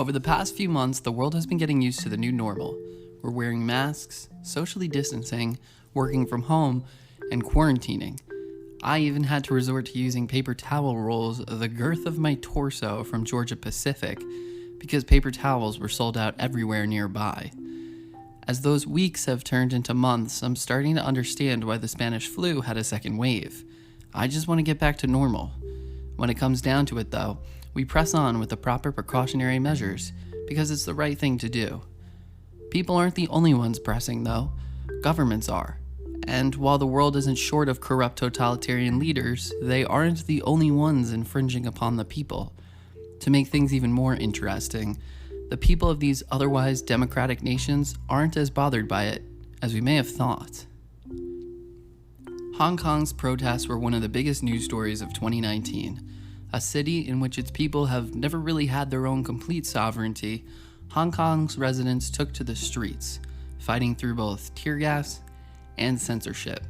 Over the past few months, the world has been getting used to the new normal. We're wearing masks, socially distancing, working from home, and quarantining. I even had to resort to using paper towel rolls the girth of my torso from Georgia Pacific because paper towels were sold out everywhere nearby. As those weeks have turned into months, I'm starting to understand why the Spanish flu had a second wave. I just want to get back to normal. When it comes down to it, though, we press on with the proper precautionary measures because it's the right thing to do. People aren't the only ones pressing, though. Governments are. And while the world isn't short of corrupt totalitarian leaders, they aren't the only ones infringing upon the people. To make things even more interesting, the people of these otherwise democratic nations aren't as bothered by it as we may have thought. Hong Kong's protests were one of the biggest news stories of 2019. A city in which its people have never really had their own complete sovereignty, Hong Kong's residents took to the streets, fighting through both tear gas and censorship.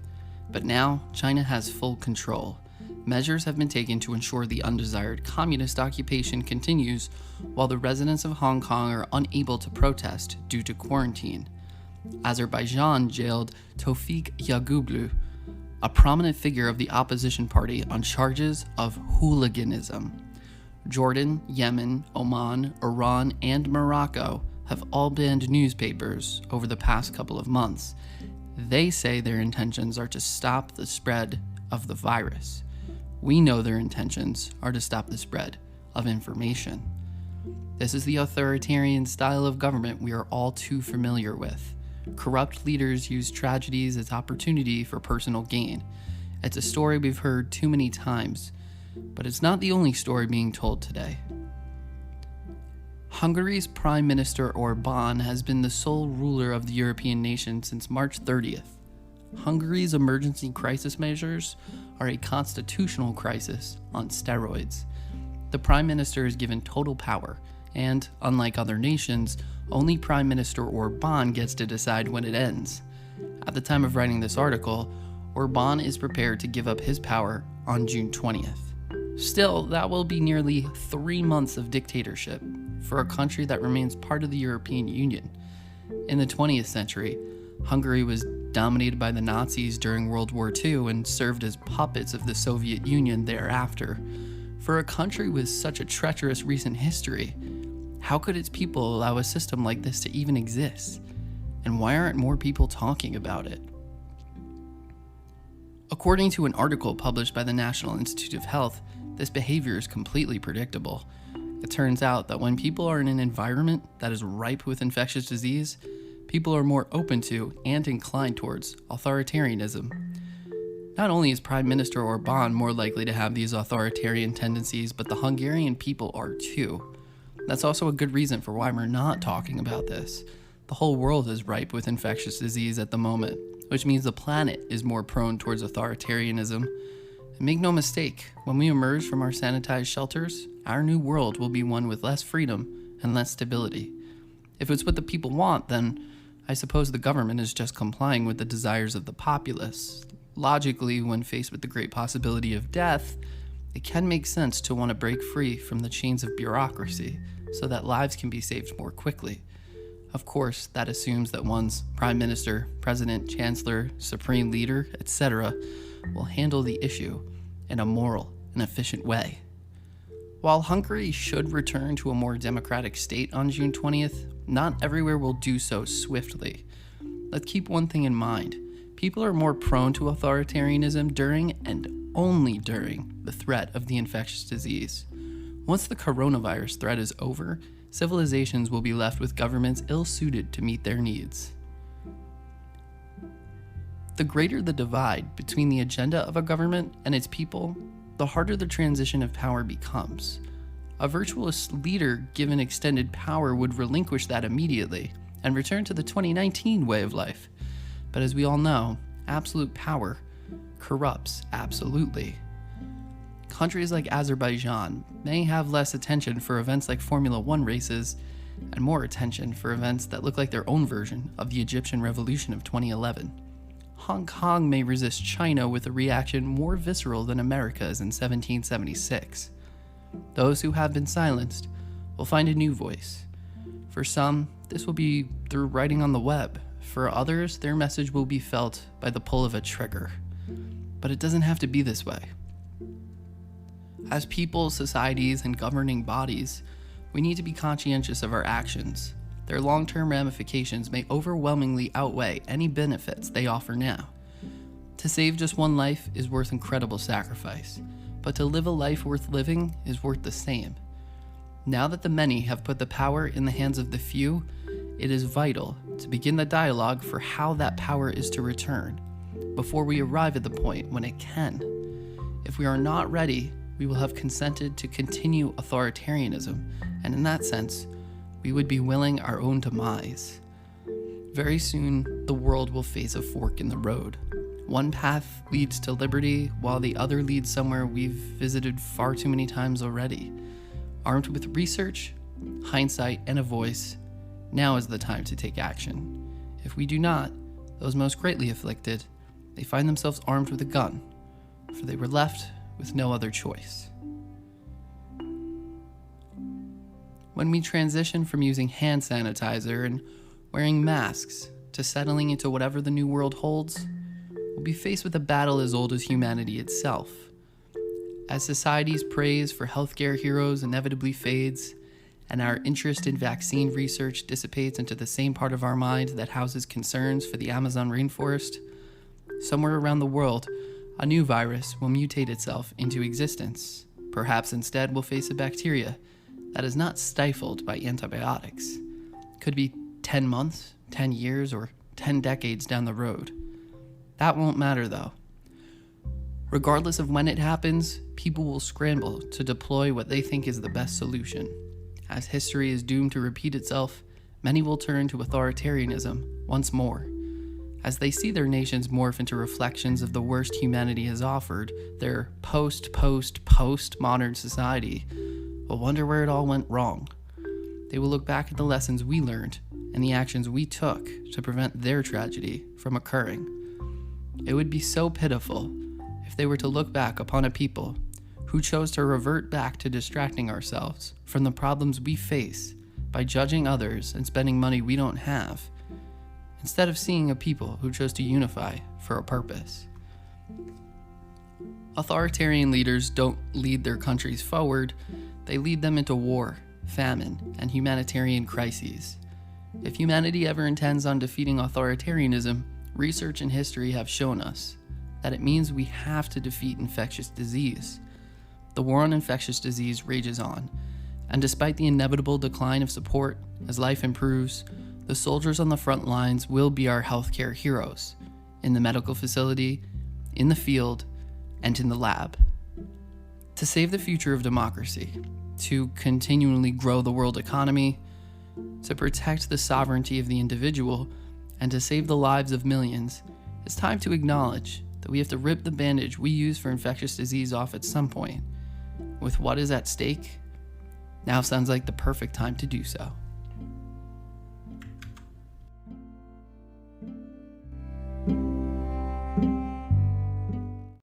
But now, China has full control. Measures have been taken to ensure the undesired communist occupation continues, while the residents of Hong Kong are unable to protest due to quarantine. Azerbaijan jailed Tawfiq Yagublu, a prominent figure of the opposition party, on charges of hooliganism. Jordan, Yemen, Oman, Iran, and Morocco have all banned newspapers over the past couple of months. They say their intentions are to stop the spread of the virus. We know their intentions are to stop the spread of information. This is the authoritarian style of government we are all too familiar with. Corrupt leaders use tragedies as opportunity for personal gain. It's a story we've heard too many times, but it's not the only story being told today. Hungary's Prime Minister Orbán has been the sole ruler of the European nation since March 30th. Hungary's emergency crisis measures are a constitutional crisis on steroids. The Prime Minister is given total power, and, unlike other nations, only Prime Minister Orbán gets to decide when it ends. At the time of writing this article, Orbán is prepared to give up his power on June 20th. Still, that will be nearly 3 months of dictatorship for a country that remains part of the European Union. In the 20th century, Hungary was dominated by the Nazis during World War II and served as puppets of the Soviet Union thereafter. For a country with such a treacherous recent history, how could its people allow a system like this to even exist? And why aren't more people talking about it? According to an article published by the National Institute of Health, this behavior is completely predictable. It turns out that when people are in an environment that is ripe with infectious disease, people are more open to and inclined towards authoritarianism. Not only is Prime Minister Orbán more likely to have these authoritarian tendencies, but the Hungarian people are too. That's also a good reason for why we're not talking about this. The whole world is ripe with infectious disease at the moment, which means the planet is more prone towards authoritarianism. And make no mistake, when we emerge from our sanitized shelters, our new world will be one with less freedom and less stability. If it's what the people want, then I suppose the government is just complying with the desires of the populace. Logically, when faced with the great possibility of death, it can make sense to want to break free from the chains of bureaucracy so that lives can be saved more quickly. Of course, that assumes that one's prime minister, president, chancellor, supreme leader, etc. will handle the issue in a moral and efficient way. While Hungary should return to a more democratic state on June 20th, not everywhere will do so swiftly. Let's keep one thing in mind. People are more prone to authoritarianism during and only during the threat of the infectious disease. Once the coronavirus threat is over, civilizations will be left with governments ill-suited to meet their needs. The greater the divide between the agenda of a government and its people, the harder the transition of power becomes. A virtuous leader given extended power would relinquish that immediately and return to the 2019 way of life. But as we all know, absolute power corrupts absolutely. Countries like Azerbaijan may have less attention for events like Formula One races and more attention for events that look like their own version of the Egyptian Revolution of 2011. Hong Kong may resist China with a reaction more visceral than America's in 1776. Those who have been silenced will find a new voice. For some, this will be through writing on the web. For others, their message will be felt by the pull of a trigger. But it doesn't have to be this way. As people, societies, and governing bodies, we need to be conscientious of our actions. Their long-term ramifications may overwhelmingly outweigh any benefits they offer now. To save just one life is worth incredible sacrifice, but to live a life worth living is worth the same. Now that the many have put the power in the hands of the few, it is vital to begin the dialogue for how that power is to return, before we arrive at the point when it can. If we are not ready, we will have consented to continue authoritarianism, and in that sense, we would be willing our own demise. Very soon, the world will face a fork in the road. One path leads to liberty, while the other leads somewhere we've visited far too many times already. Armed with research, hindsight, and a voice, now is the time to take action. If we do not, those most greatly afflicted, they find themselves armed with a gun, for they were left with no other choice. When we transition from using hand sanitizer and wearing masks to settling into whatever the new world holds, we'll be faced with a battle as old as humanity itself. As society's praise for healthcare heroes inevitably fades, and our interest in vaccine research dissipates into the same part of our mind that houses concerns for the Amazon rainforest, somewhere around the world, a new virus will mutate itself into existence. Perhaps instead we'll face a bacteria that is not stifled by antibiotics. Could be 10 months, 10 years, or 10 decades down the road. That won't matter though. Regardless of when it happens, people will scramble to deploy what they think is the best solution. As history is doomed to repeat itself, many will turn to authoritarianism once more. As they see their nations morph into reflections of the worst humanity has offered, their post-modern society will wonder where it all went wrong. They will look back at the lessons we learned and the actions we took to prevent their tragedy from occurring. It would be so pitiful if they were to look back upon a people who chose to revert back to distracting ourselves from the problems we face by judging others and spending money we don't have, instead of seeing a people who chose to unify for a purpose. Authoritarian leaders don't lead their countries forward, they lead them into war, famine, and humanitarian crises. If humanity ever intends on defeating authoritarianism, research and history have shown us that it means we have to defeat infectious disease. The war on infectious disease rages on, and despite the inevitable decline of support as life improves, the soldiers on the front lines will be our healthcare heroes, in the medical facility, in the field, and in the lab. To save the future of democracy, to continually grow the world economy, to protect the sovereignty of the individual, and to save the lives of millions, it's time to acknowledge that we have to rip the bandage we use for infectious disease off at some point. With what is at stake, now sounds like the perfect time to do so.